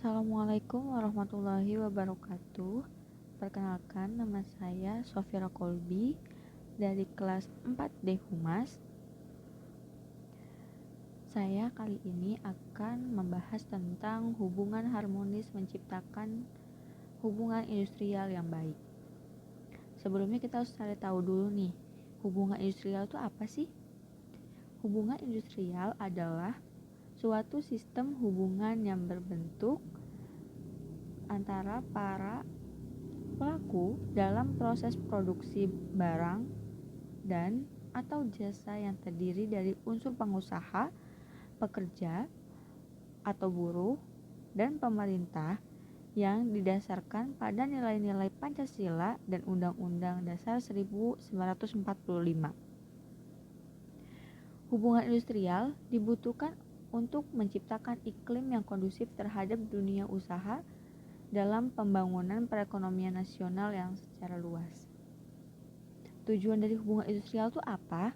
Assalamualaikum warahmatullahi wabarakatuh. Perkenalkan, nama saya Sofira Kolbi dari kelas 4D Humas. Saya kali ini akan membahas tentang hubungan harmonis menciptakan hubungan industrial yang baik. Sebelumnya kita harus cari tahu dulu nih, hubungan industrial itu apa sih? Hubungan industrial adalah suatu sistem hubungan yang berbentuk antara para pelaku dalam proses produksi barang dan atau jasa yang terdiri dari unsur pengusaha, pekerja atau buruh, dan pemerintah yang didasarkan pada nilai-nilai Pancasila dan Undang-Undang Dasar 1945. Hubungan industrial dibutuhkan untuk menciptakan iklim yang kondusif terhadap dunia usaha dalam pembangunan perekonomian nasional yang secara luas. Tujuan dari hubungan industrial itu apa?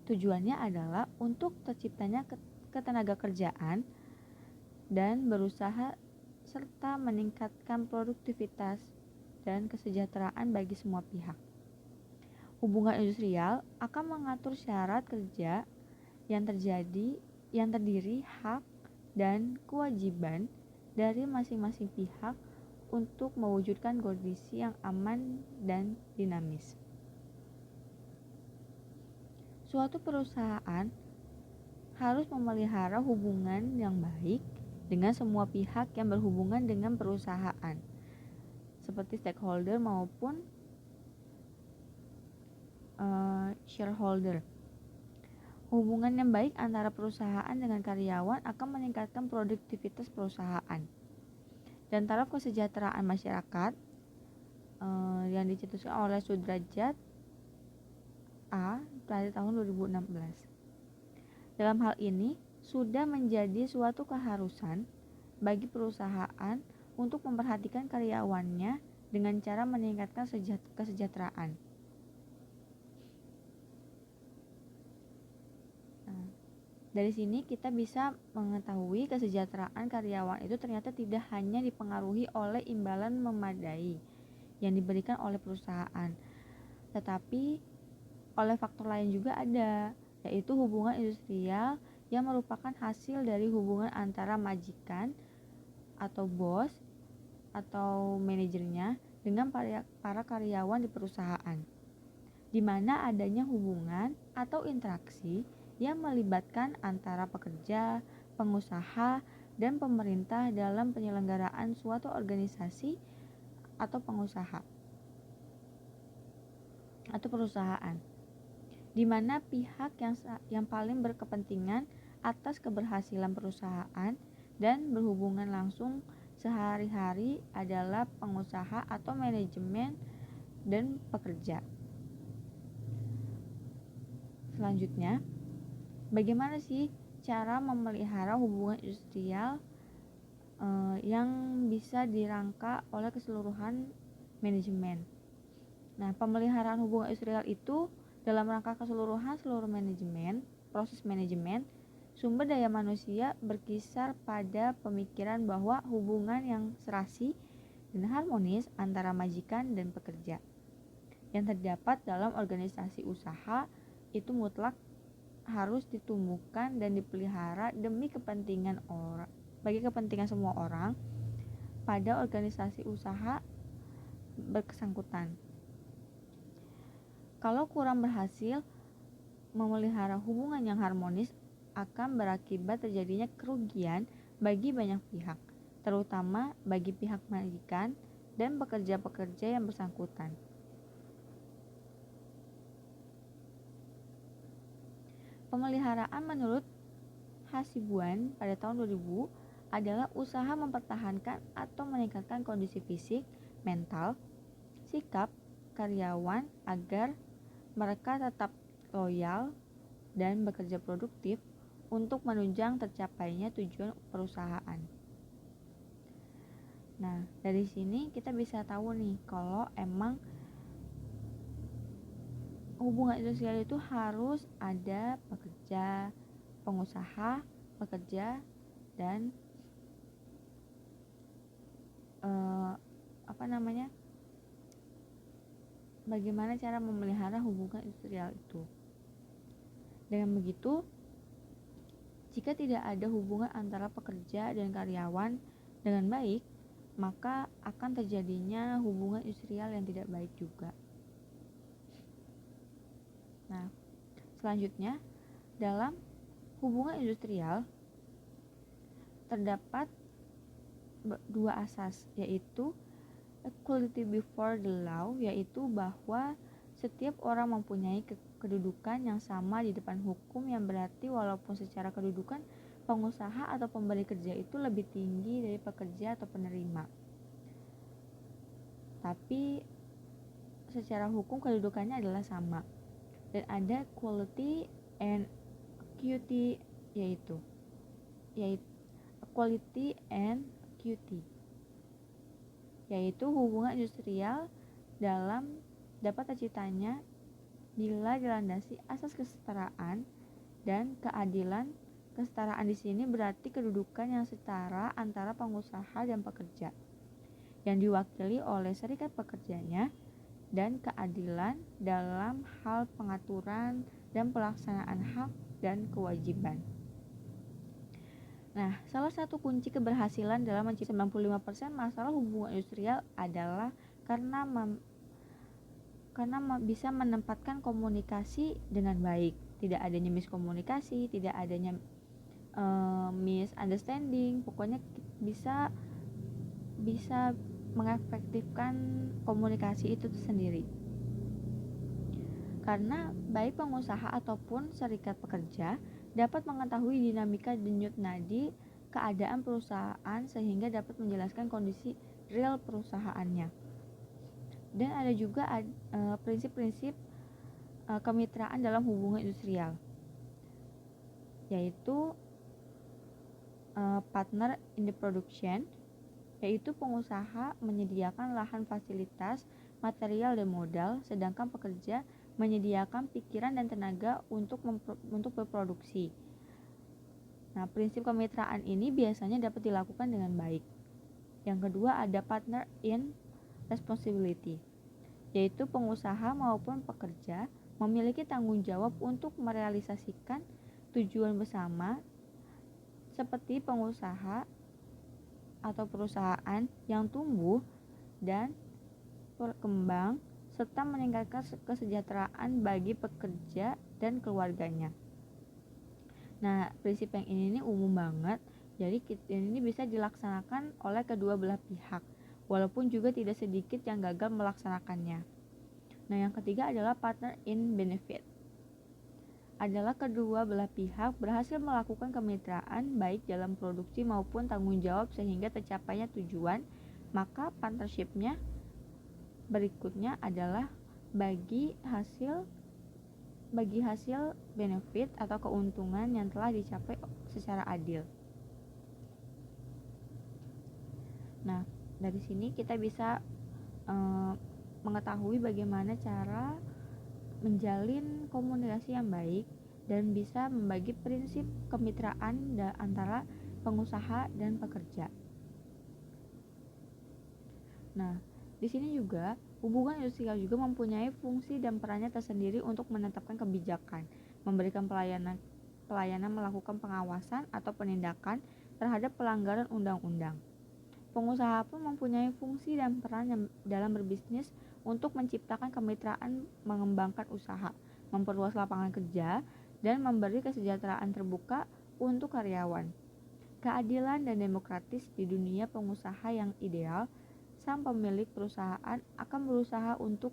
Tujuannya adalah untuk terciptanya ketenaga kerjaan dan berusaha serta meningkatkan produktivitas dan kesejahteraan bagi semua pihak. Hubungan industrial akan mengatur syarat kerja yang terdiri hak dan kewajiban dari masing-masing pihak untuk mewujudkan kondisi yang aman dan dinamis. Suatu perusahaan harus memelihara hubungan yang baik dengan semua pihak yang berhubungan dengan perusahaan, seperti stakeholder maupun shareholder. Hubungan yang baik antara perusahaan dengan karyawan akan meningkatkan produktivitas perusahaan dan taraf kesejahteraan masyarakat yang dicetuskan oleh Sudrajat A pada tahun 2016. Dalam hal ini, sudah menjadi suatu keharusan bagi perusahaan untuk memperhatikan karyawannya dengan cara meningkatkan kesejahteraan. Dari sini kita bisa mengetahui kesejahteraan karyawan itu ternyata tidak hanya dipengaruhi oleh imbalan memadai yang diberikan oleh perusahaan, tetapi oleh faktor lain juga ada, yaitu hubungan industrial yang merupakan hasil dari hubungan antara majikan atau bos atau manajernya dengan para karyawan di perusahaan, di mana adanya hubungan atau interaksi yang melibatkan antara pekerja, pengusaha, dan pemerintah dalam penyelenggaraan suatu organisasi atau pengusaha atau perusahaan, di mana pihak yang paling berkepentingan atas keberhasilan perusahaan dan berhubungan langsung sehari-hari adalah pengusaha atau manajemen dan pekerja. Selanjutnya, bagaimana sih cara memelihara hubungan industrial yang bisa dirangka oleh keseluruhan manajemen? Nah, pemeliharaan hubungan industrial itu dalam rangka keseluruhan seluruh manajemen, proses manajemen, sumber daya manusia berkisar pada pemikiran bahwa hubungan yang serasi dan harmonis antara majikan dan pekerja yang terdapat dalam organisasi usaha itu mutlak harus ditumbuhkan dan dipelihara bagi kepentingan semua orang pada organisasi usaha bersangkutan. Kalau kurang berhasil memelihara hubungan yang harmonis akan berakibat terjadinya kerugian bagi banyak pihak, terutama bagi pihak majikan dan pekerja-pekerja yang bersangkutan. Pemeliharaan menurut Hasibuan pada tahun 2000 adalah usaha mempertahankan atau meningkatkan kondisi fisik, mental, sikap karyawan agar mereka tetap loyal dan bekerja produktif untuk menunjang tercapainya tujuan perusahaan. Nah, dari sini kita bisa tahu nih kalau emang hubungan industrial itu harus ada pekerja, pengusaha, pekerja, dan bagaimana cara memelihara hubungan industrial itu. Dengan begitu, jika tidak ada hubungan antara pekerja dan karyawan dengan baik, maka akan terjadinya hubungan industrial yang tidak baik juga. Nah, selanjutnya, dalam hubungan industrial terdapat dua asas, yaitu equality before the law, yaitu bahwa setiap orang mempunyai kedudukan yang sama di depan hukum, yang berarti walaupun secara kedudukan pengusaha atau pemberi kerja itu lebih tinggi dari pekerja atau penerima, tapi secara hukum kedudukannya adalah sama. Dan ada equality and equity, yaitu equality and equity, yaitu hubungan industrial dapat terciptanya bila dilandasi asas kesetaraan dan keadilan. Kesetaraan di sini berarti kedudukan yang setara antara pengusaha dan pekerja yang diwakili oleh serikat pekerjanya, dan keadilan dalam hal pengaturan dan pelaksanaan hak dan kewajiban. Nah, salah satu kunci keberhasilan dalam menciptakan 95% masalah hubungan industrial adalah karena bisa menempatkan komunikasi dengan baik. Tidak adanya miskomunikasi, tidak adanya misunderstanding, pokoknya bisa mengefektifkan komunikasi itu sendiri. Karena baik pengusaha ataupun serikat pekerja dapat mengetahui dinamika denyut nadi keadaan perusahaan sehingga dapat menjelaskan kondisi real perusahaannya. Dan ada juga prinsip-prinsip kemitraan dalam hubungan industrial, yaitu partner in the production, yaitu pengusaha menyediakan lahan, fasilitas, material, dan modal, sedangkan pekerja menyediakan pikiran dan tenaga untuk berproduksi. Nah, prinsip kemitraan ini biasanya dapat dilakukan dengan baik. Yang kedua ada partner in responsibility, yaitu pengusaha maupun pekerja memiliki tanggung jawab untuk merealisasikan tujuan bersama, seperti pengusaha atau perusahaan yang tumbuh dan berkembang serta meningkatkan kesejahteraan bagi pekerja dan keluarganya. Nah, prinsip yang ini umum banget, jadi ini bisa dilaksanakan oleh kedua belah pihak, walaupun juga tidak sedikit yang gagal melaksanakannya. Nah, yang ketiga adalah partner in benefit, adalah kedua belah pihak berhasil melakukan kemitraan baik dalam produksi maupun tanggung jawab sehingga tercapainya tujuan. Maka partnershipnya berikutnya adalah bagi hasil benefit atau keuntungan yang telah dicapai secara adil. Nah, dari sini kita bisa mengetahui bagaimana cara menjalin komunikasi yang baik dan bisa membagi prinsip kemitraan antara pengusaha dan pekerja. Nah, di sini juga hubungan industrial juga mempunyai fungsi dan perannya tersendiri untuk menetapkan kebijakan, memberikan pelayanan, melakukan pengawasan atau penindakan terhadap pelanggaran undang-undang. Pengusaha pun mempunyai fungsi dan peran dalam berbisnis untuk menciptakan kemitraan, mengembangkan usaha, memperluas lapangan kerja, dan memberi kesejahteraan terbuka untuk karyawan. Keadilan dan demokratis di dunia pengusaha yang ideal, sang pemilik perusahaan akan berusaha untuk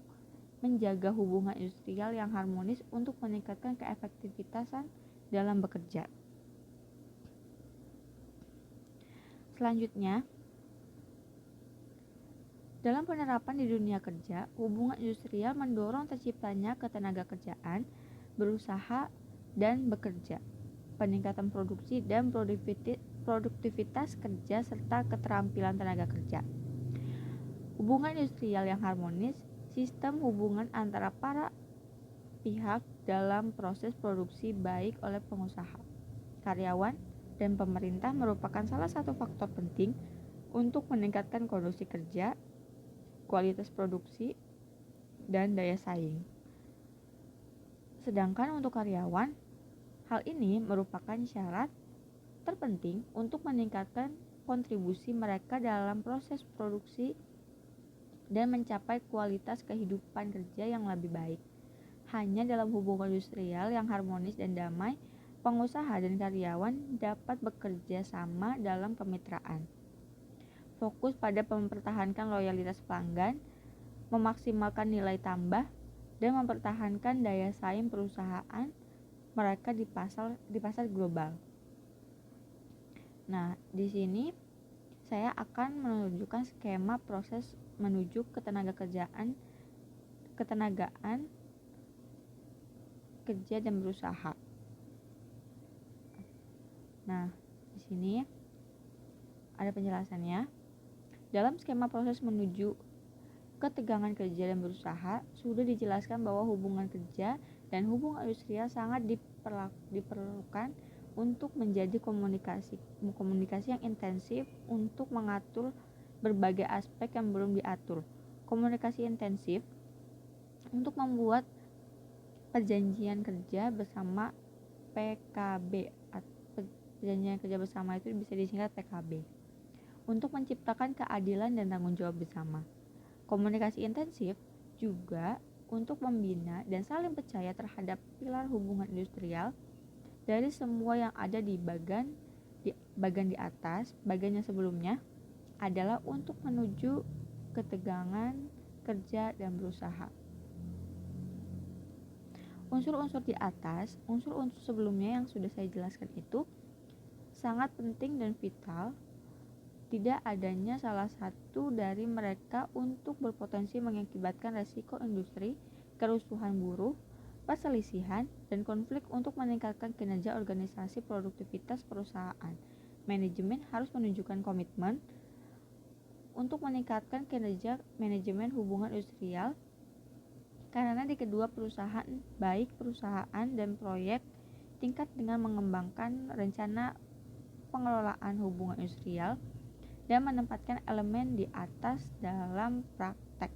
menjaga hubungan industrial yang harmonis untuk meningkatkan keefektivitasan dalam bekerja. Selanjutnya, dalam penerapan di dunia kerja, hubungan industrial mendorong terciptanya ketenagakerjaan, berusaha dan bekerja, peningkatan produksi dan produktivitas kerja serta keterampilan tenaga kerja. Hubungan industrial yang harmonis, sistem hubungan antara para pihak dalam proses produksi baik oleh pengusaha, karyawan, dan pemerintah merupakan salah satu faktor penting untuk meningkatkan kondisi kerja kualitas produksi, dan daya saing. Sedangkan untuk karyawan, hal ini merupakan syarat terpenting untuk meningkatkan kontribusi mereka dalam proses produksi dan mencapai kualitas kehidupan kerja yang lebih baik. Hanya dalam hubungan industrial yang harmonis dan damai, pengusaha dan karyawan dapat bekerja sama dalam kemitraan. Fokus pada mempertahankan loyalitas pelanggan, memaksimalkan nilai tambah, dan mempertahankan daya saing perusahaan mereka di pasar global. Nah, di sini saya akan menunjukkan skema proses menuju ketenagaan kerja dan berusaha. Nah, di sini ada penjelasannya. Dalam skema proses menuju ketegangan kerja dan berusaha, sudah dijelaskan bahwa hubungan kerja dan hubungan industrial sangat diperlukan untuk menjadi komunikasi yang intensif untuk mengatur berbagai aspek yang belum diatur. Komunikasi intensif untuk membuat perjanjian kerja bersama PKB. Perjanjian kerja bersama itu bisa disingkat PKB. Untuk menciptakan keadilan dan tanggung jawab bersama. Komunikasi intensif juga untuk membina dan saling percaya terhadap pilar hubungan industrial dari semua yang ada di bagian di atas. Bagian yang sebelumnya adalah untuk menuju ketegangan kerja dan berusaha. Unsur-unsur di atas, unsur-unsur sebelumnya yang sudah saya jelaskan itu sangat penting dan vital. Tidak adanya salah satu dari mereka untuk berpotensi mengakibatkan resiko industri, kerusuhan buruh, perselisihan, dan konflik. Untuk meningkatkan kinerja organisasi produktivitas perusahaan, manajemen harus menunjukkan komitmen untuk meningkatkan kinerja manajemen hubungan industrial, karena di kedua perusahaan, baik perusahaan dan proyek, tingkat dengan mengembangkan rencana pengelolaan hubungan industrial dan menempatkan elemen di atas dalam praktek.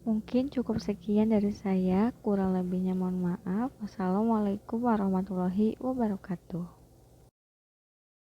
Mungkin cukup sekian dari saya, kurang lebihnya mohon maaf. Wassalamualaikum warahmatullahi wabarakatuh.